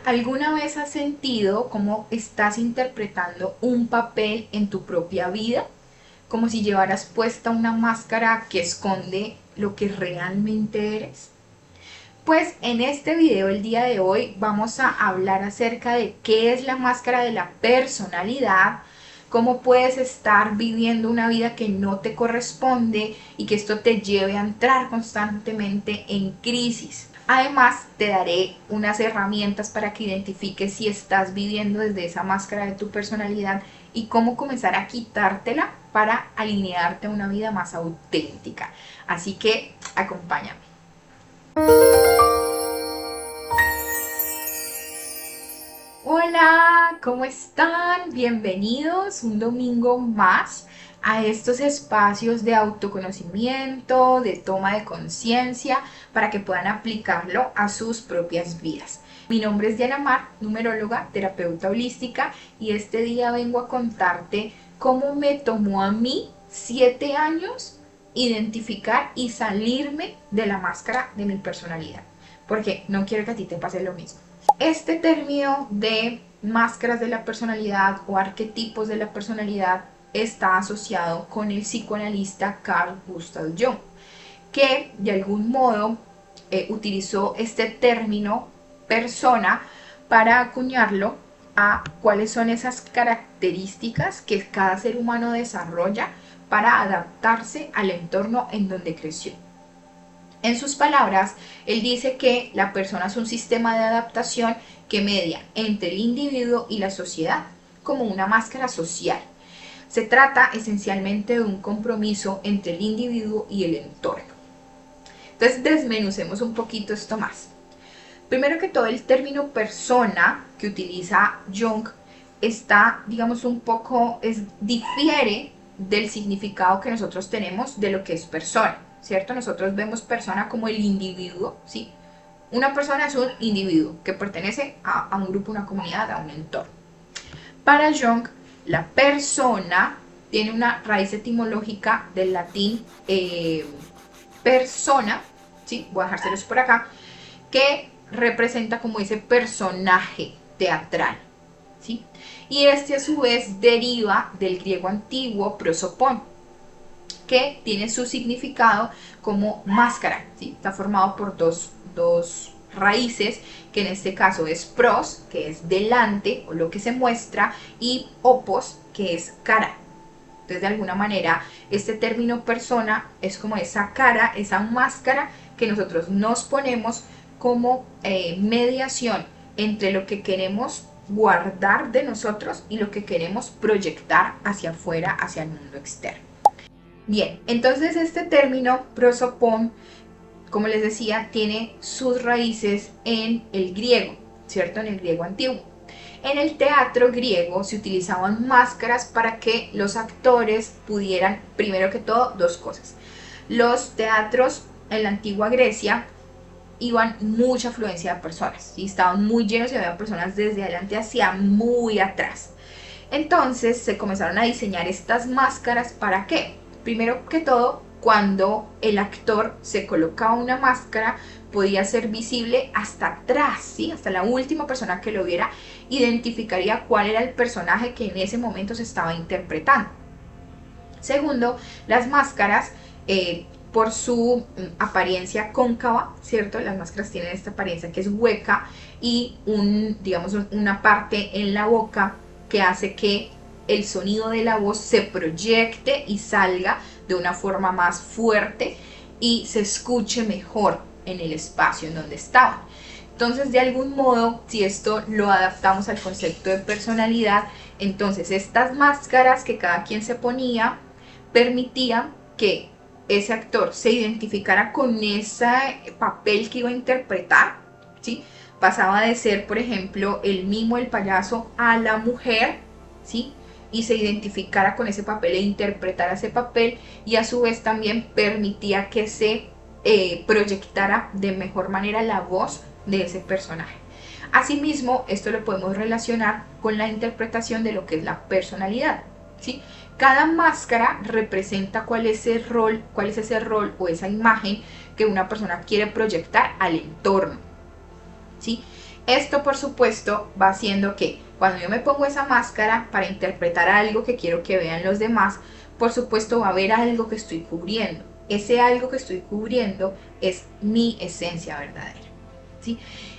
¿Alguna vez has sentido cómo estás interpretando un papel en tu propia vida? Como si llevaras puesta una máscara que esconde lo que realmente eres. Pues en este video el día de hoy vamos a hablar acerca de qué es la máscara de la personalidad, cómo puedes estar viviendo una vida que no te corresponde y que esto te lleve a entrar constantemente en crisis. Además, te daré unas herramientas para que identifiques si estás viviendo desde esa máscara de tu personalidad y cómo comenzar a quitártela para alinearte a una vida más auténtica. Así que acompáñame. Hola, ¿cómo están? Bienvenidos un domingo más a estos espacios de autoconocimiento, de toma de conciencia, para que puedan aplicarlo a sus propias vidas. Mi nombre es Diana Mar, numeróloga, terapeuta holística, y este día vengo a contarte cómo me tomó a mí 7 años identificar y salirme de la máscara de mi personalidad, porque no quiero que a ti te pase lo mismo. Este término de máscaras de la personalidad o arquetipos de la personalidad está asociado con el psicoanalista Carl Gustav Jung, que de algún modo utilizó este término persona para acuñarlo a cuáles son esas características que cada ser humano desarrolla para adaptarse al entorno en donde creció. En sus palabras, él dice que la persona es un sistema de adaptación que media entre el individuo y la sociedad, como una máscara social. Se trata esencialmente de un compromiso entre el individuo y el entorno. Entonces, desmenucemos un poquito esto más. Primero que todo, el término persona que utiliza Jung está, digamos, difiere del significado que nosotros tenemos de lo que es persona. ¿Cierto? Nosotros vemos persona como el individuo, ¿sí? Una persona es un individuo que pertenece a un grupo, una comunidad, a un entorno. Para Jung, la persona tiene una raíz etimológica del latín persona, ¿sí? Voy a dejárselos por acá, que representa como ese personaje teatral, ¿sí? Y este a su vez deriva del griego antiguo prosopon, que tiene su significado como máscara, ¿sí? Está formado por dos raíces, que en este caso es pros, que es delante o lo que se muestra, y opos, que es cara. Entonces, de alguna manera, este término persona es como esa cara, esa máscara que nosotros nos ponemos como mediación entre lo que queremos guardar de nosotros y lo que queremos proyectar hacia afuera, hacia el mundo externo. Bien, entonces este término prosopon, como les decía, tiene sus raíces en el griego, ¿cierto? En el griego antiguo. En el teatro griego se utilizaban máscaras para que los actores pudieran, primero que todo, dos cosas. Los teatros en la antigua Grecia iban mucha afluencia de personas, ¿sí? Estaban muy llenos y había personas desde adelante hacia muy atrás. Entonces se comenzaron a diseñar estas máscaras. ¿Para qué? Primero que todo, cuando el actor se colocaba una máscara, podía ser visible hasta atrás, ¿sí? Hasta la última persona que lo viera identificaría cuál era el personaje que en ese momento se estaba interpretando. Segundo, las máscaras, por su apariencia cóncava, ¿cierto? Las máscaras tienen esta apariencia que es hueca y digamos, una parte en la boca que hace que el sonido de la voz se proyecte y salga de una forma más fuerte y se escuche mejor en el espacio en donde estaban. Entonces, de algún modo, si esto lo adaptamos al concepto de personalidad, entonces estas máscaras que cada quien se ponía permitían que ese actor se identificara con ese papel que iba a interpretar, ¿sí? Pasaba de ser, por ejemplo, el mimo, el payaso, a la mujer, ¿sí? Y se identificara con ese papel e interpretara ese papel, y a su vez también permitía que se proyectara de mejor manera la voz de ese personaje. Asimismo, esto lo podemos relacionar con la interpretación de lo que es la personalidad, ¿sí? Cada máscara representa cuál es ese rol o esa imagen que una persona quiere proyectar al entorno, ¿sí? Esto, por supuesto, va haciendo que cuando yo me pongo esa máscara para interpretar algo que quiero que vean los demás, por supuesto va a haber algo que estoy cubriendo. Ese algo que estoy cubriendo es mi esencia verdadera, ¿sí?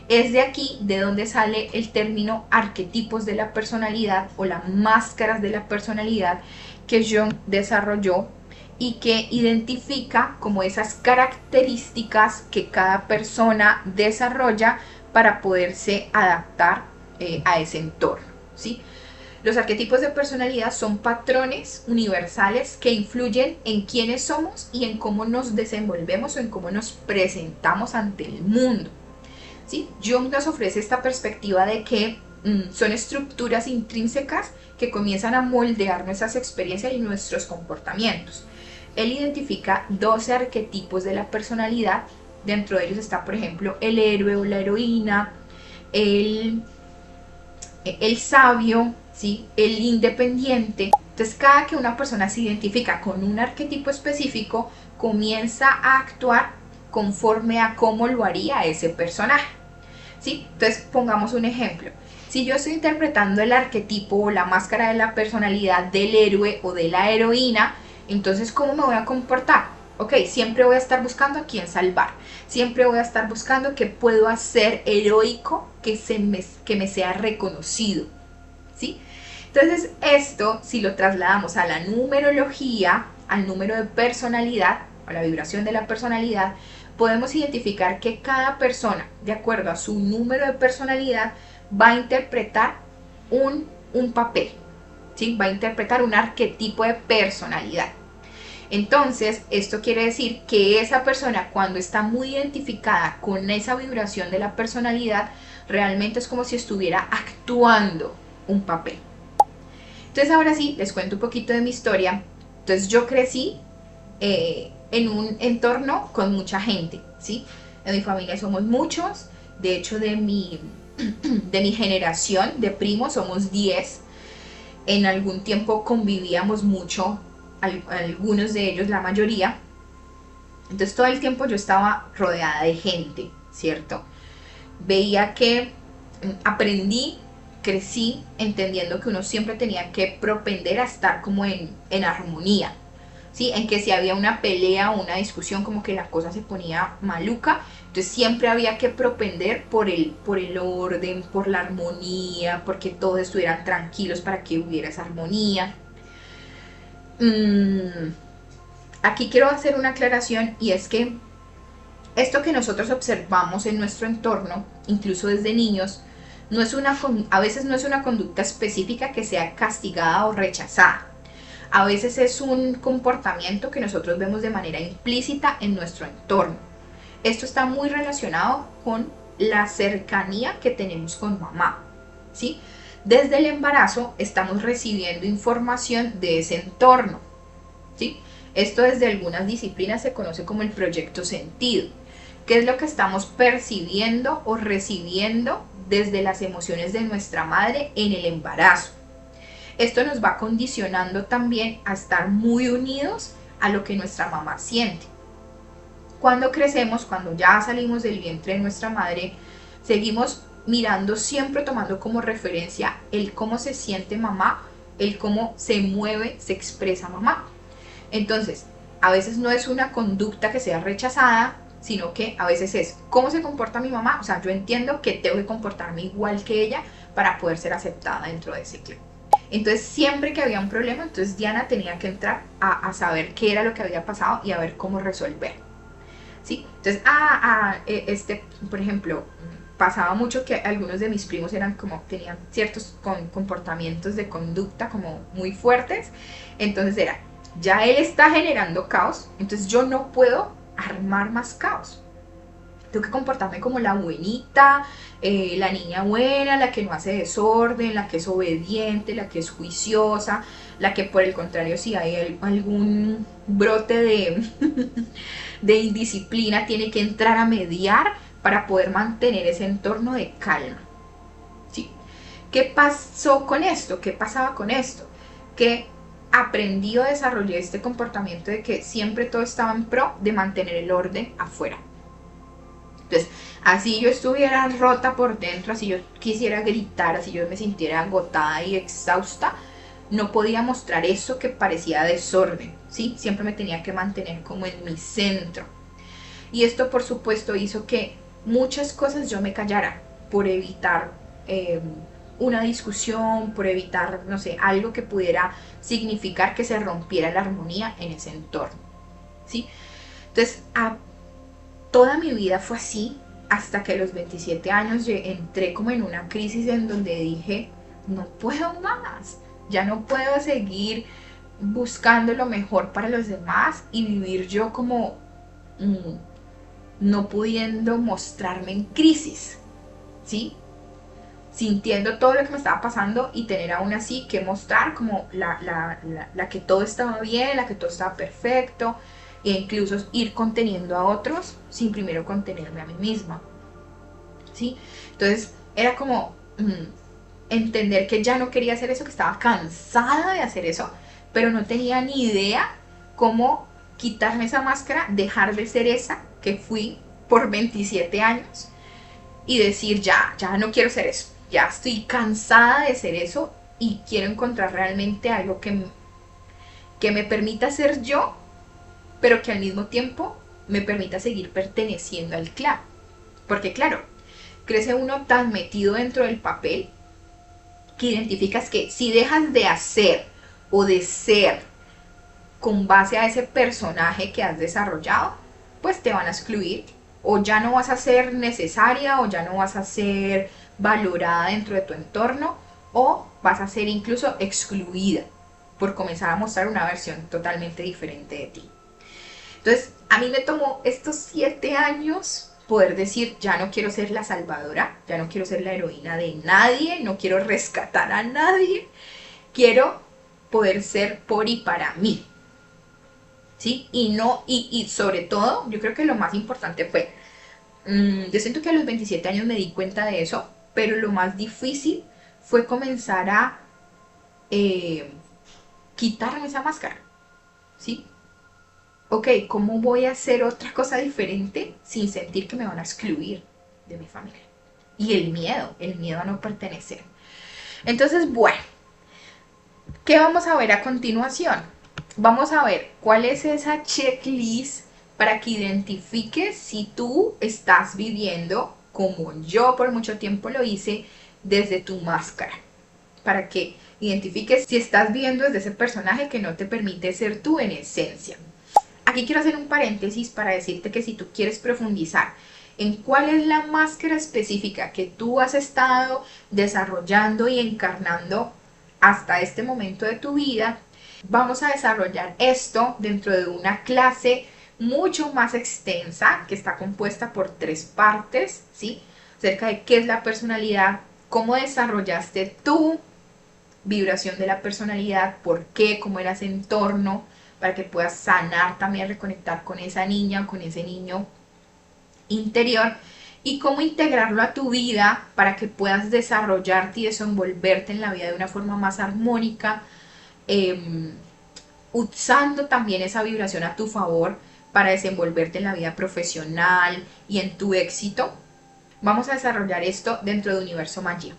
Es de aquí de donde sale el término arquetipos de la personalidad o las máscaras de la personalidad que Jung desarrolló y que identifica como esas características que cada persona desarrolla para poderse adaptar a ese entorno, ¿sí? Los arquetipos de personalidad son patrones universales que influyen en quiénes somos y en cómo nos desenvolvemos o en cómo nos presentamos ante el mundo, ¿sí? Jung nos ofrece esta perspectiva de que son estructuras intrínsecas que comienzan a moldear nuestras experiencias y nuestros comportamientos. Él identifica 12 arquetipos de la personalidad. Dentro de ellos está, por ejemplo, el héroe o la heroína, el sabio, ¿sí? El independiente. Entonces, cada que una persona se identifica con un arquetipo específico, comienza a actuar conforme a cómo lo haría ese personaje, ¿sí? Entonces, pongamos un ejemplo. Si yo estoy interpretando el arquetipo o la máscara de la personalidad del héroe o de la heroína, entonces, ¿cómo me voy a comportar? Ok, siempre voy a estar buscando a quién salvar. Siempre voy a estar buscando qué puedo hacer heroico que me sea reconocido, ¿sí? Entonces, esto, si lo trasladamos a la numerología, al número de personalidad, a la vibración de la personalidad, podemos identificar que cada persona, de acuerdo a su número de personalidad, va a interpretar un papel, ¿sí? Va a interpretar un arquetipo de personalidad. Entonces, esto quiere decir que esa persona, cuando está muy identificada con esa vibración de la personalidad, realmente es como si estuviera actuando un papel. Entonces, ahora sí, les cuento un poquito de mi historia. Entonces, yo crecí en un entorno con mucha gente, ¿sí? En mi familia somos muchos. De hecho, de mi generación de primos somos 10. En algún tiempo convivíamos mucho, algunos de ellos, la mayoría. Entonces todo el tiempo yo estaba rodeada de gente, ¿cierto? Veía que aprendí, crecí entendiendo que uno siempre tenía que propender a estar como en armonía, ¿sí? En que si había una pelea o una discusión, como que la cosa se ponía maluca, entonces siempre había que propender por el orden, por la armonía, porque todos estuvieran tranquilos para que hubiera esa armonía. Aquí quiero hacer una aclaración, y es que esto que nosotros observamos en nuestro entorno, incluso desde niños, a veces no es una conducta específica que sea castigada o rechazada. A veces es un comportamiento que nosotros vemos de manera implícita en nuestro entorno. Esto está muy relacionado con la cercanía que tenemos con mamá, ¿sí? Desde el embarazo estamos recibiendo información de ese entorno, ¿sí? Esto desde algunas disciplinas se conoce como el proyecto sentido, que es lo que estamos percibiendo o recibiendo desde las emociones de nuestra madre en el embarazo. Esto nos va condicionando también a estar muy unidos a lo que nuestra mamá siente. Cuando crecemos, cuando ya salimos del vientre de nuestra madre, seguimos mirando, siempre tomando como referencia el cómo se siente mamá, el cómo se mueve, se expresa mamá. Entonces, a veces no es una conducta que sea rechazada, sino que a veces es cómo se comporta mi mamá. O sea, yo entiendo que tengo que comportarme igual que ella para poder ser aceptada dentro de ese clan. Entonces, siempre que había un problema, entonces Diana tenía que entrar a saber qué era lo que había pasado y a ver cómo resolver, ¿sí? Entonces, por ejemplo, pasaba mucho que algunos de mis primos tenían ciertos comportamientos de conducta como muy fuertes. Entonces ya él está generando caos, entonces yo no puedo armar más caos. Tengo que comportarme como la buenita, la niña buena, la que no hace desorden, la que es obediente, la que es juiciosa, la que por el contrario, si hay algún brote de indisciplina, tiene que entrar a mediar para poder mantener ese entorno de calma, ¿sí? ¿Qué pasó con esto? ¿Qué pasaba con esto? Que aprendí o desarrollé este comportamiento de que siempre todo estaba en pro de mantener el orden afuera. Entonces, así yo estuviera rota por dentro, así yo quisiera gritar, así yo me sintiera agotada y exhausta, no podía mostrar eso que parecía desorden, ¿sí? Siempre me tenía que mantener como en mi centro. Y esto, por supuesto, hizo que muchas cosas yo me callara por evitar una discusión, por evitar, no sé, algo que pudiera significar que se rompiera la armonía en ese entorno, ¿sí? Entonces, toda mi vida fue así hasta que a los 27 años entré como en una crisis en donde dije, no puedo más, ya no puedo seguir buscando lo mejor para los demás y vivir yo como no pudiendo mostrarme en crisis, ¿sí? Sintiendo todo lo que me estaba pasando y tener aún así que mostrar como la que todo estaba bien, la que todo estaba perfecto, e incluso ir conteniendo a otros sin primero contenerme a mí misma, ¿sí? Entonces era como entender que ya no quería hacer eso, que estaba cansada de hacer eso, pero no tenía ni idea cómo quitarme esa máscara, dejar de ser esa que fui por 27 años y decir ya no quiero ser eso, ya estoy cansada de ser eso y quiero encontrar realmente algo que me permita ser yo, pero que al mismo tiempo me permita seguir perteneciendo al clan. Porque claro, crece uno tan metido dentro del papel que identificas que si dejas de hacer o de ser con base a ese personaje que has desarrollado, pues te van a excluir o ya no vas a ser necesaria o ya no vas a ser valorada dentro de tu entorno o vas a ser incluso excluida por comenzar a mostrar una versión totalmente diferente de ti. Entonces, a mí me tomó estos 7 años poder decir, ya no quiero ser la salvadora, ya no quiero ser la heroína de nadie, no quiero rescatar a nadie, quiero poder ser por y para mí, ¿sí? Y sobre todo, yo creo que lo más importante fue, yo siento que a los 27 años me di cuenta de eso, pero lo más difícil fue comenzar a quitarme esa máscara, ¿sí? Ok, ¿cómo voy a hacer otra cosa diferente sin sentir que me van a excluir de mi familia? Y el miedo a no pertenecer. Entonces, bueno, ¿qué vamos a ver a continuación? Vamos a ver cuál es esa checklist para que identifiques si tú estás viviendo, como yo por mucho tiempo lo hice, desde tu máscara. Para que identifiques si estás viviendo desde ese personaje que no te permite ser tú en esencia. Aquí quiero hacer un paréntesis para decirte que si tú quieres profundizar en cuál es la máscara específica que tú has estado desarrollando y encarnando hasta este momento de tu vida, vamos a desarrollar esto dentro de una clase mucho más extensa que está compuesta por 3 partes, ¿sí? Acerca de qué es la personalidad, cómo desarrollaste tu vibración de la personalidad, por qué, cómo era ese entorno, para que puedas sanar también, reconectar con esa niña o con ese niño interior y cómo integrarlo a tu vida para que puedas desarrollarte y desenvolverte en la vida de una forma más armónica, usando también esa vibración a tu favor para desenvolverte en la vida profesional y en tu éxito. Vamos a desarrollar esto dentro de Universo Magia.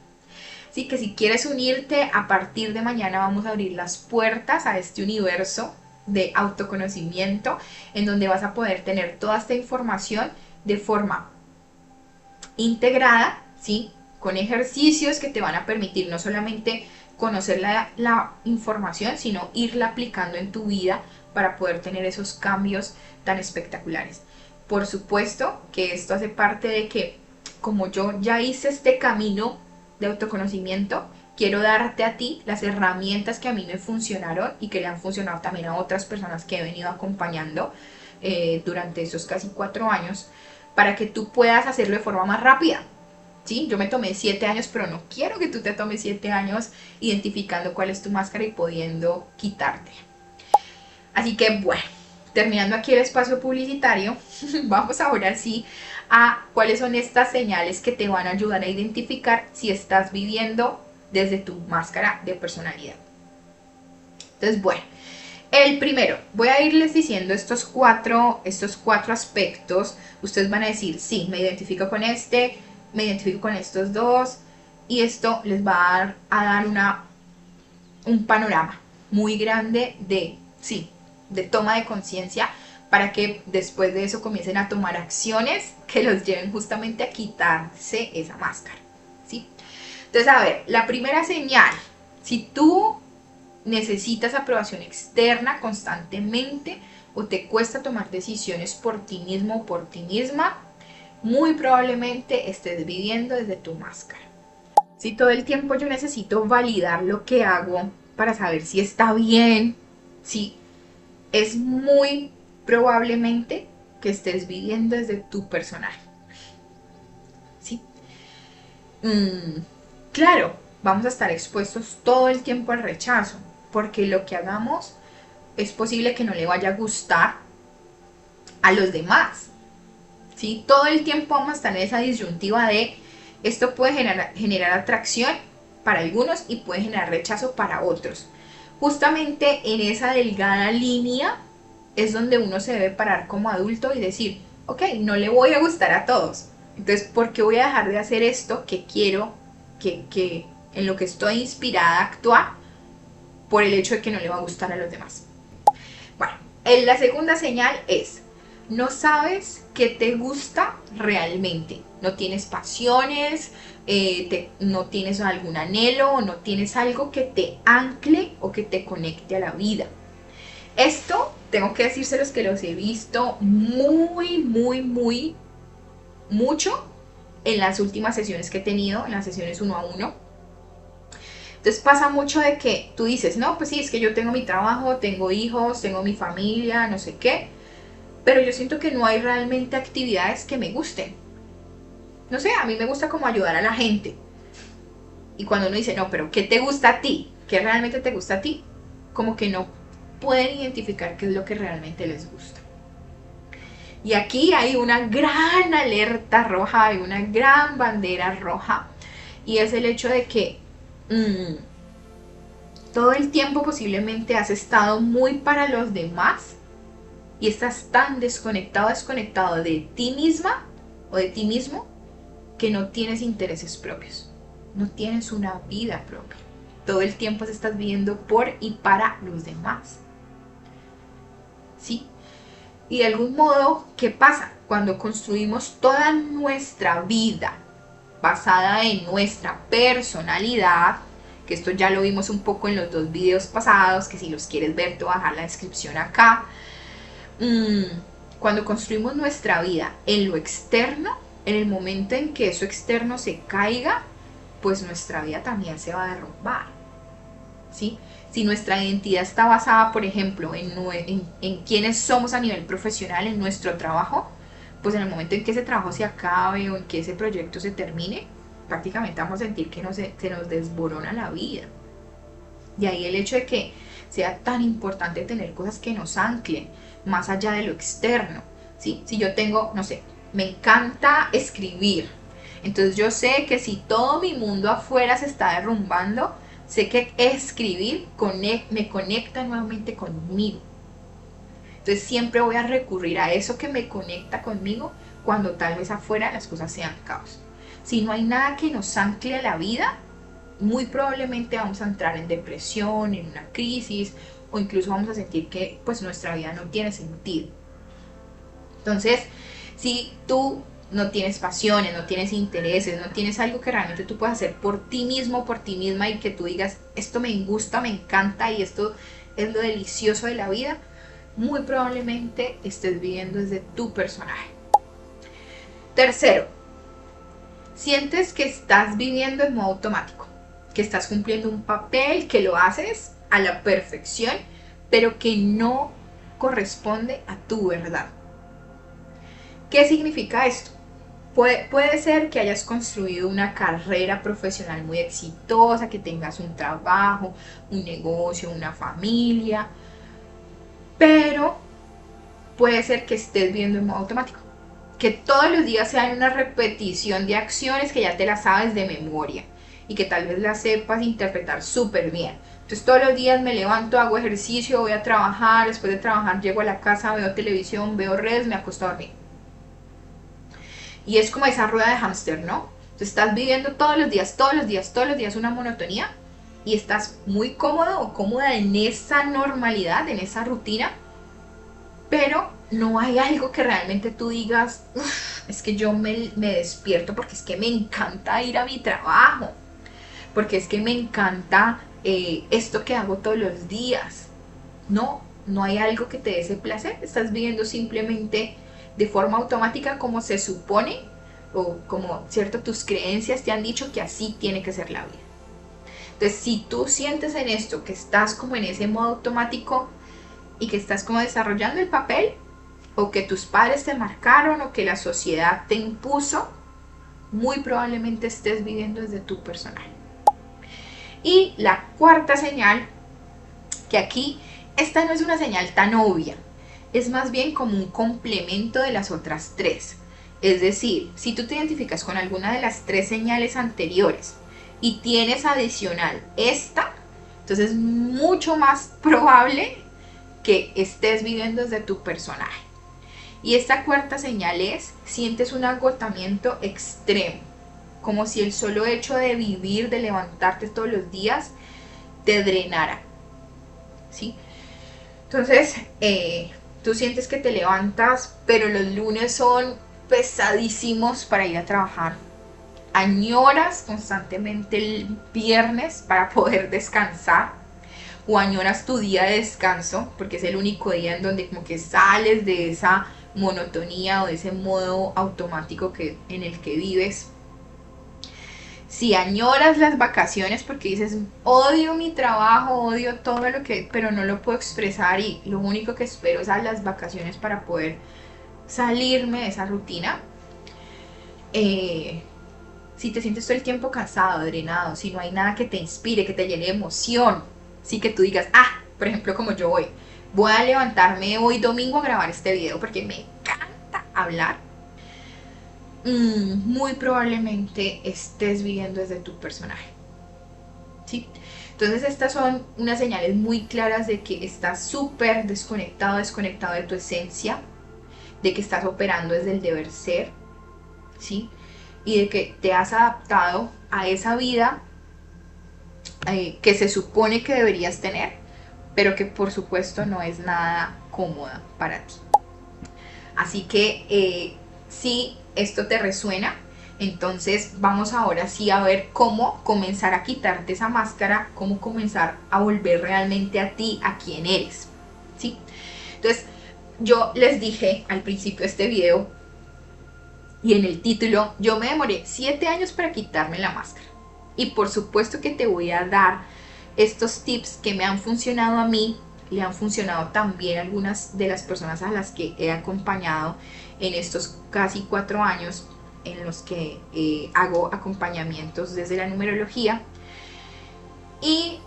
Así que si quieres unirte, a partir de mañana vamos a abrir las puertas a este universo de autoconocimiento en donde vas a poder tener toda esta información de forma integrada, ¿sí? Con ejercicios que te van a permitir no solamente conocer la información, sino irla aplicando en tu vida para poder tener esos cambios tan espectaculares. Por supuesto que esto hace parte de que, como yo ya hice este camino de autoconocimiento, quiero darte a ti las herramientas que a mí me funcionaron y que le han funcionado también a otras personas que he venido acompañando durante esos casi 4 años, para que tú puedas hacerlo de forma más rápida. ¿Sí? Yo me tomé 7 años, pero no quiero que tú te tomes 7 años identificando cuál es tu máscara y pudiendo quitarte. Así que bueno, terminando aquí el espacio publicitario, vamos ahora sí a cuáles son estas señales que te van a ayudar a identificar si estás viviendo desde tu máscara de personalidad. Entonces, bueno, El primero, voy a irles diciendo estos cuatro aspectos. Ustedes van a decir, sí, me identifico con este, me identifico con estos dos, y esto les va a dar un panorama muy grande de, sí, de toma de conciencia, para que después de eso comiencen a tomar acciones que los lleven justamente a quitarse esa máscara, ¿sí? Entonces, a ver, la primera señal, si tú necesitas aprobación externa constantemente o te cuesta tomar decisiones por ti mismo o por ti misma, muy probablemente estés viviendo desde tu máscara. Si todo el tiempo yo necesito validar lo que hago para saber si está bien, si es muy probablemente que estés viviendo desde tu personaje. ¿Sí? Claro, vamos a estar expuestos todo el tiempo al rechazo, porque lo que hagamos es posible que no le vaya a gustar a los demás. ¿Sí? Todo el tiempo vamos a estar en esa disyuntiva de esto puede generar atracción para algunos y puede generar rechazo para otros. Justamente en esa delgada línea es donde uno se debe parar como adulto y decir, ok, no le voy a gustar a todos. Entonces, ¿por qué voy a dejar de hacer esto que quiero, que en lo que estoy inspirada a actuar, por el hecho de que no le va a gustar a los demás? Bueno, la segunda señal es, no sabes qué te gusta realmente. No tienes pasiones, no tienes algún anhelo, no tienes algo que te ancle o que te conecte a la vida. Esto, tengo que decírselos que los he visto mucho en las últimas sesiones que he tenido, en las sesiones 1 a 1. Entonces pasa mucho de que tú dices, no, pues sí, es que yo tengo mi trabajo, tengo hijos, tengo mi familia, no sé qué, pero yo siento que no hay realmente actividades que me gusten. No sé, a mí me gusta como ayudar a la gente. Y cuando uno dice, no, pero ¿qué te gusta a ti? ¿Qué realmente te gusta a ti? Como que no pueden identificar qué es lo que realmente les gusta. Y aquí hay una gran alerta roja, hay una gran bandera roja, y es el hecho de que todo el tiempo posiblemente has estado muy para los demás y estás tan desconectado de ti misma o de ti mismo que no tienes intereses propios, no tienes una vida propia. Todo el tiempo se estás viviendo por y para los demás. ¿Sí? Y de algún modo, ¿qué pasa? Cuando construimos toda nuestra vida basada en nuestra personalidad, que esto ya lo vimos un poco en los 2 videos pasados, que si los quieres ver te voy a dejar la descripción acá. Cuando construimos nuestra vida en lo externo, en el momento en que eso externo se caiga, pues nuestra vida también se va a derrumbar, ¿sí? Si nuestra identidad está basada, por ejemplo, en quiénes somos a nivel profesional, en nuestro trabajo, pues en el momento en que ese trabajo se acabe o en que ese proyecto se termine, prácticamente vamos a sentir que se nos desborona la vida. Y ahí el hecho de que sea tan importante tener cosas que nos anclen, más allá de lo externo, ¿sí? Si yo tengo, no sé, me encanta escribir, entonces yo sé que si todo mi mundo afuera se está derrumbando, sé que escribir me conecta nuevamente conmigo. Entonces siempre voy a recurrir a eso que me conecta conmigo cuando tal vez afuera las cosas sean caos. Si no hay nada que nos ancle a la vida, muy probablemente vamos a entrar en depresión, en una crisis, o incluso vamos a sentir que pues nuestra vida no tiene sentido. Entonces, si tú no tienes pasiones, no tienes intereses, no tienes algo que realmente tú puedas hacer por ti mismo, por ti misma, y que tú digas, esto me gusta, me encanta y esto es lo delicioso de la vida, muy probablemente estés viviendo desde tu personaje. Tercero, sientes que estás viviendo en modo automático, que estás cumpliendo un papel, que lo haces a la perfección, pero que no corresponde a tu verdad. ¿Qué significa esto? Puede ser que hayas construido una carrera profesional muy exitosa, que tengas un trabajo, un negocio, una familia, pero puede ser que estés viendo en modo automático, que todos los días sean una repetición de acciones que ya te las sabes de memoria y que tal vez las sepas interpretar súper bien, Entonces todos los días me levanto, hago ejercicio, voy a trabajar, después de trabajar llego a la casa, veo televisión, veo redes, me acuesto a dormir. Y es como esa rueda de hámster, ¿no? Entonces estás viviendo todos los días, todos los días, todos los días una monotonía y estás muy cómodo o cómoda en esa normalidad, en esa rutina, pero no hay algo que realmente tú digas, es que yo me despierto porque es que me encanta ir a mi trabajo, porque es que me encanta esto que hago todos los días. No, no hay algo que te dé ese placer, estás viviendo simplemente de forma automática como se supone o como, cierto, tus creencias te han dicho que así tiene que ser la vida. Entonces, si tú sientes en esto que estás como en ese modo automático y que estás como desarrollando el papel, o que tus padres te marcaron, o que la sociedad te impuso, muy probablemente estés viviendo desde tu personaje. Y la cuarta señal, que aquí, esta no es una señal tan obvia, es más bien como un complemento de las otras tres. Es decir, si tú te identificas con alguna de las tres señales anteriores y tienes adicional esta, entonces es mucho más probable que estés viviendo desde tu personaje. Y esta cuarta señal es, sientes un agotamiento extremo, como si el solo hecho de vivir, de levantarte todos los días, te drenara, ¿sí? Entonces, tú sientes que te levantas, pero los lunes son pesadísimos para ir a trabajar. Añoras constantemente el viernes para poder descansar, o añoras tu día de descanso, porque es el único día en donde como que sales de esa monotonía o de ese modo automático en el que vives. Si añoras las vacaciones porque dices, odio mi trabajo, odio todo lo que, pero no lo puedo expresar y lo único que espero es a las vacaciones para poder salirme de esa rutina. Si te sientes todo el tiempo cansado, drenado, si no hay nada que te inspire, que te llene de emoción, sí, que tú digas, por ejemplo, como yo hoy, voy a levantarme hoy domingo a grabar este video porque me encanta hablar, muy probablemente estés viviendo desde tu personaje, ¿sí? Entonces estas son unas señales muy claras de que estás súper desconectado de tu esencia, de que estás operando desde el deber ser, ¿sí? Y de que te has adaptado a esa vida que se supone que deberías tener, pero que por supuesto no es nada cómoda para ti. Así que si esto te resuena, entonces vamos ahora sí a ver cómo comenzar a quitarte esa máscara, cómo comenzar a volver realmente a ti, a quien eres, ¿sí? Entonces, yo les dije al principio de este video y en el título, yo me demoré 7 años para quitarme la máscara. Y por supuesto que te voy a dar estos tips que me han funcionado a mí, le han funcionado también a algunas de las personas a las que he acompañado en estos casi 4 años en los que hago acompañamientos desde la numerología. Y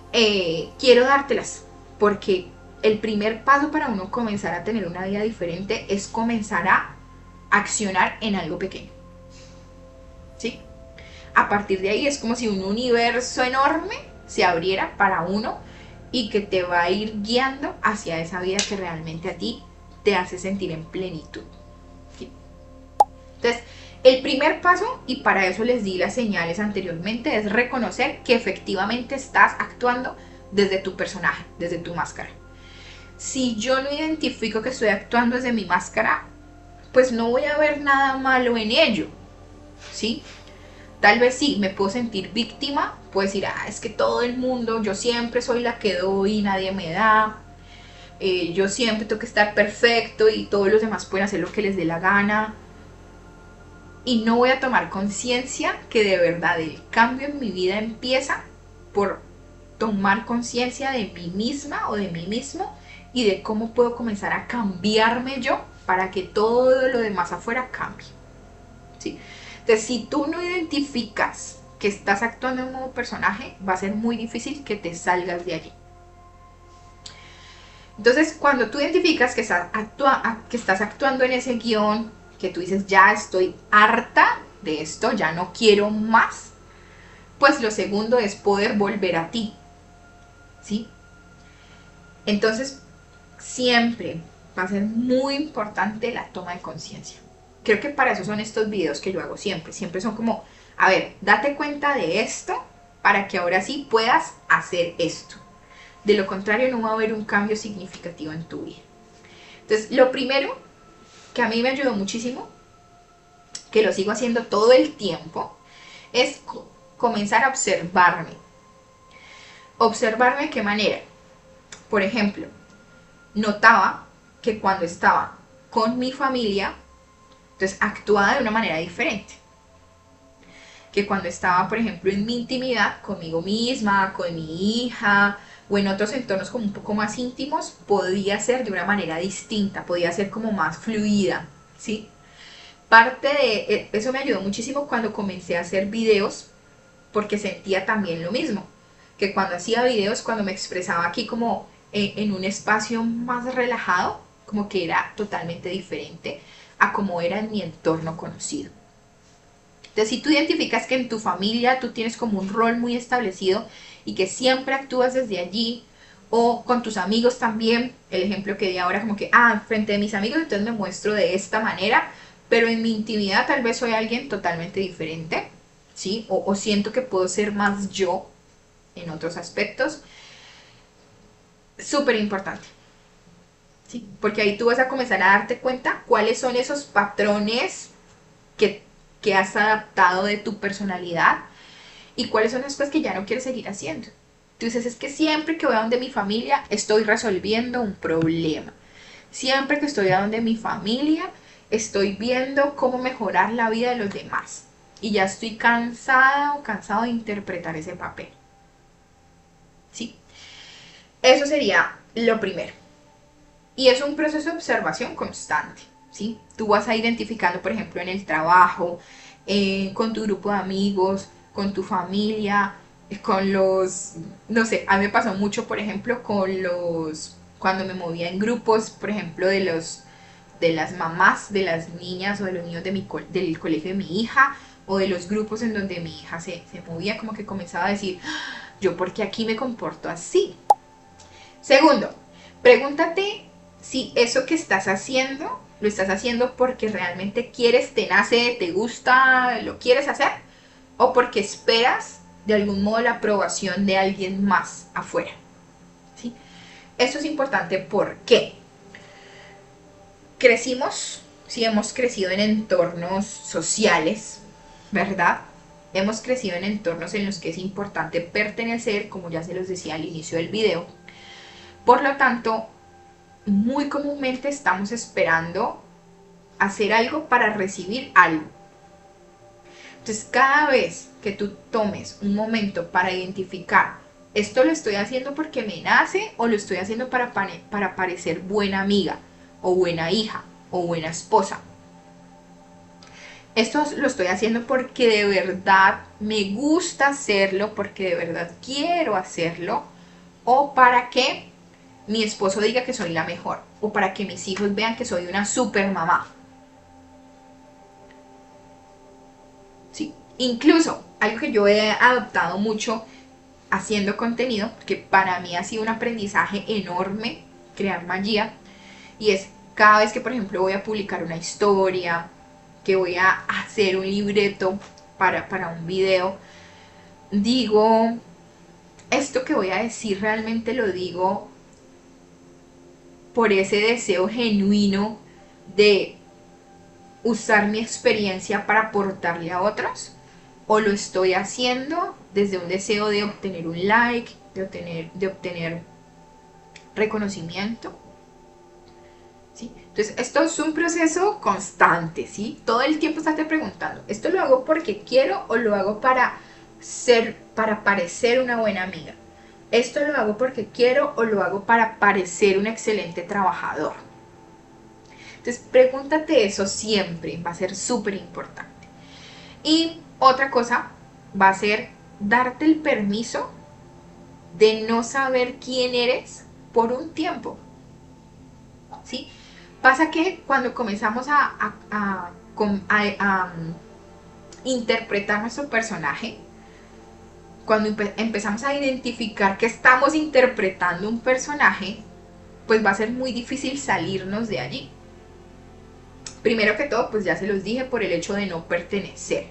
quiero dártelas porque el primer paso para uno comenzar a tener una vida diferente es comenzar a accionar en algo pequeño, ¿sí? A partir de ahí es como si un universo enorme se abriera para uno y que te va a ir guiando hacia esa vida que realmente a ti te hace sentir en plenitud, ¿sí? Entonces, el primer paso, y para eso les di las señales anteriormente, es reconocer que efectivamente estás actuando desde tu personaje, desde tu máscara. Si yo no identifico que estoy actuando desde mi máscara, pues no voy a ver nada malo en ello, ¿sí? Tal vez sí, me puedo sentir víctima, puedo decir, es que todo el mundo, yo siempre soy la que doy, nadie me da, yo siempre tengo que estar perfecto y todos los demás pueden hacer lo que les dé la gana. Y no voy a tomar conciencia que de verdad el cambio en mi vida empieza por tomar conciencia de mí misma o de mí mismo y de cómo puedo comenzar a cambiarme yo para que todo lo demás afuera cambie, ¿sí? Entonces, si tú no identificas que estás actuando en un nuevo personaje, va a ser muy difícil que te salgas de allí. Entonces, cuando tú identificas que estás actuando en ese guión, que tú dices, ya estoy harta de esto, ya no quiero más, pues lo segundo es poder volver a ti. ¿sí? Entonces, siempre va a ser muy importante la toma de conciencia. Creo que para eso son estos videos que yo hago siempre. Siempre son como, a ver, date cuenta de esto para que ahora sí puedas hacer esto. De lo contrario, no va a haber un cambio significativo en tu vida. Entonces, lo primero que a mí me ayudó muchísimo, que lo sigo haciendo todo el tiempo, es comenzar a observarme. ¿Observarme de qué manera? Por ejemplo, notaba que cuando estaba con mi familia, entonces actuaba de una manera diferente. Que cuando estaba, por ejemplo, en mi intimidad, conmigo misma, con mi hija, o en otros entornos como un poco más íntimos, podía ser de una manera distinta, podía ser como más fluida, ¿sí? Parte de eso me ayudó muchísimo cuando comencé a hacer videos, porque sentía también lo mismo, que cuando hacía videos, cuando me expresaba aquí como en un espacio más relajado, como que era totalmente diferente a como era en mi entorno conocido. Entonces, si tú identificas que en tu familia tú tienes como un rol muy establecido y que siempre actúas desde allí, o con tus amigos también, el ejemplo que di ahora como que, frente de mis amigos entonces me muestro de esta manera, pero en mi intimidad tal vez soy alguien totalmente diferente, ¿sí? O siento que puedo ser más yo en otros aspectos. Súper importante, ¿sí? Porque ahí tú vas a comenzar a darte cuenta cuáles son esos patrones que, que has adaptado de tu personalidad y cuáles son las cosas que ya no quieres seguir haciendo. Tú dices, es que siempre que voy a donde mi familia estoy resolviendo un problema. Siempre que estoy a donde mi familia estoy viendo cómo mejorar la vida de los demás. Y ya estoy cansada o cansado de interpretar ese papel. ¿Sí? Eso sería lo primero. Y es un proceso de observación constante. ¿Sí? Tú vas a identificando, por ejemplo, en el trabajo, con tu grupo de amigos, con tu familia, con los, no sé, a mí me pasó mucho, por ejemplo, con los, cuando me movía en grupos, por ejemplo, de las mamás, de las niñas o de los niños del colegio de mi hija, o de los grupos en donde mi hija se movía, como que comenzaba a decir, yo por qué aquí me comporto así. Segundo, pregúntate si eso que estás haciendo, lo estás haciendo porque realmente quieres, te nace, te gusta, lo quieres hacer, o porque esperas de algún modo la aprobación de alguien más afuera. ¿Sí? Eso es importante porque crecimos, si hemos crecido en entornos sociales, ¿verdad? Hemos crecido en entornos en los que es importante pertenecer, como ya se los decía al inicio del video. Por lo tanto, muy comúnmente estamos esperando hacer algo para recibir algo. Entonces, cada vez que tú tomes un momento para identificar, esto lo estoy haciendo porque me nace o lo estoy haciendo para parecer buena amiga o buena hija o buena esposa. Esto lo estoy haciendo porque de verdad me gusta hacerlo, porque de verdad quiero hacerlo, o para que mi esposo diga que soy la mejor, o para que mis hijos vean que soy una super mamá. ¿Sí? Incluso, algo que yo he adoptado mucho haciendo contenido, que para mí ha sido un aprendizaje enorme crear magia, y es cada vez que, por ejemplo, voy a publicar una historia, que voy a hacer un libreto para un video, digo, esto que voy a decir realmente lo digo por ese deseo genuino de usar mi experiencia para aportarle a otros, o lo estoy haciendo desde un deseo de obtener un like, de obtener reconocimiento. ¿Sí? Entonces, esto es un proceso constante, ¿sí? Todo el tiempo estás te preguntando, ¿esto lo hago porque quiero o lo hago para parecer una buena amiga? ¿Esto lo hago porque quiero o lo hago para parecer un excelente trabajador? Entonces, pregúntate eso siempre, va a ser súper importante. Y otra cosa va a ser darte el permiso de no saber quién eres por un tiempo. ¿Sí? Pasa que cuando comenzamos a interpretar nuestro personaje, cuando empezamos a identificar que estamos interpretando un personaje, pues va a ser muy difícil salirnos de allí. Primero que todo, pues ya se los dije, por el hecho de no pertenecer.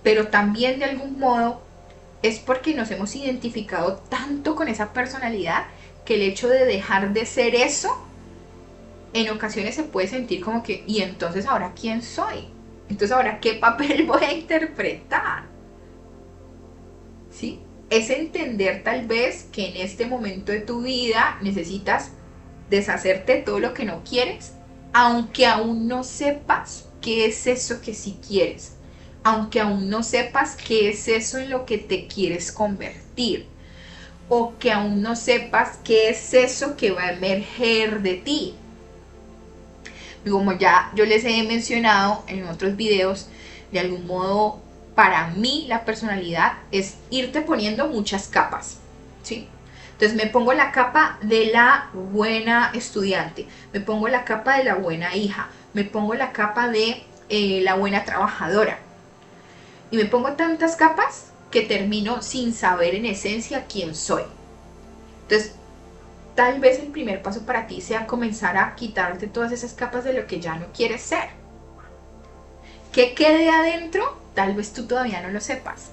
Pero también de algún modo es porque nos hemos identificado tanto con esa personalidad que el hecho de dejar de ser eso, en ocasiones se puede sentir como que, ¿y entonces ahora quién soy? Entonces ahora ¿qué papel voy a interpretar? ¿Sí? Es entender tal vez que en este momento de tu vida necesitas deshacerte de todo lo que no quieres, aunque aún no sepas qué es eso que sí quieres, aunque aún no sepas qué es eso en lo que te quieres convertir, o que aún no sepas qué es eso que va a emerger de ti. Como ya yo les he mencionado en otros videos, de algún modo para mí la personalidad es irte poniendo muchas capas, ¿sí? Entonces me pongo la capa de la buena estudiante, me pongo la capa de la buena hija, me pongo la capa de la buena trabajadora. Y me pongo tantas capas que termino sin saber en esencia quién soy. Entonces, tal vez el primer paso para ti sea comenzar a quitarte todas esas capas de lo que ya no quieres ser. ¿Qué quede adentro? Tal vez tú todavía no lo sepas.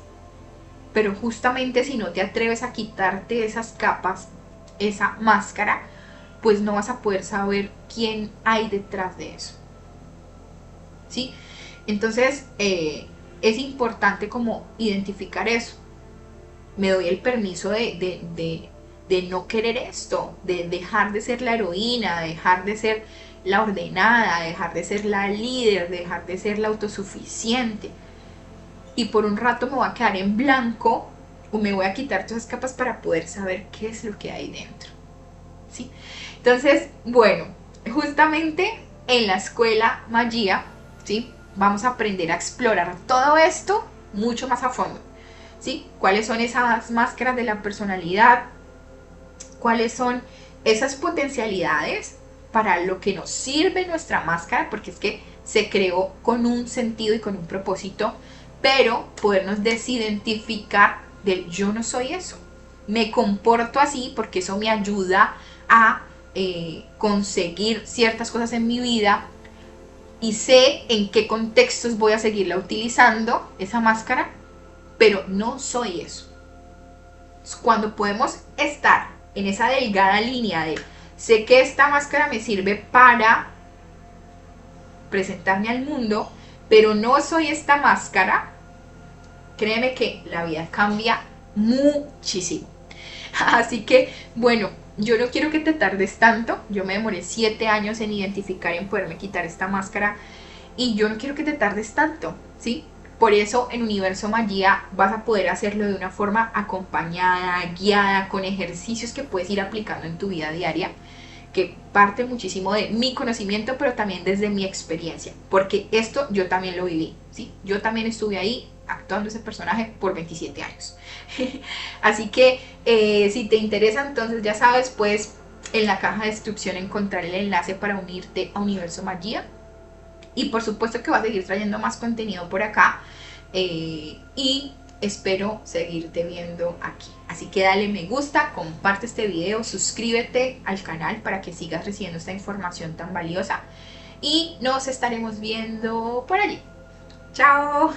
Pero justamente si no te atreves a quitarte esas capas, esa máscara, pues no vas a poder saber quién hay detrás de eso. ¿Sí? Entonces, es importante como identificar eso. Me doy el permiso de no querer esto, de dejar de ser la heroína, dejar de ser la ordenada, dejar de ser la líder, dejar de ser la autosuficiente. Y por un rato me voy a quedar en blanco o me voy a quitar todas esas capas para poder saber qué es lo que hay dentro. ¿Sí? Entonces, bueno, justamente en la escuela Magia, ¿sí? Vamos a aprender a explorar todo esto mucho más a fondo. ¿Sí? ¿Cuáles son esas máscaras de la personalidad? ¿Cuáles son esas potencialidades para lo que nos sirve nuestra máscara? Porque es que se creó con un sentido y con un propósito, pero podernos desidentificar del yo no soy eso. Me comporto así porque eso me ayuda a conseguir ciertas cosas en mi vida y sé en qué contextos voy a seguirla utilizando, esa máscara, pero no soy eso. Cuando podemos estar en esa delgada línea de sé que esta máscara me sirve para presentarme al mundo, pero no soy esta máscara, créeme que la vida cambia muchísimo. Así que, bueno, yo no quiero que te tardes tanto. Yo me demoré 7 años en identificar y en poderme quitar esta máscara. Y yo no quiero que te tardes tanto, ¿sí? Por eso en Universo Magia vas a poder hacerlo de una forma acompañada, guiada, con ejercicios que puedes ir aplicando en tu vida diaria, que parte muchísimo de mi conocimiento, pero también desde mi experiencia, porque esto yo también lo viví, ¿sí? Yo también estuve ahí actuando ese personaje por 27 años. Así que si te interesa, entonces ya sabes, pues en la caja de descripción encontrar el enlace para unirte a Universo Magia. Y por supuesto que va a seguir trayendo más contenido por acá. Y espero seguirte viendo aquí. Así que dale me gusta, comparte este video, suscríbete al canal para que sigas recibiendo esta información tan valiosa. Y nos estaremos viendo por allí. ¡Chao!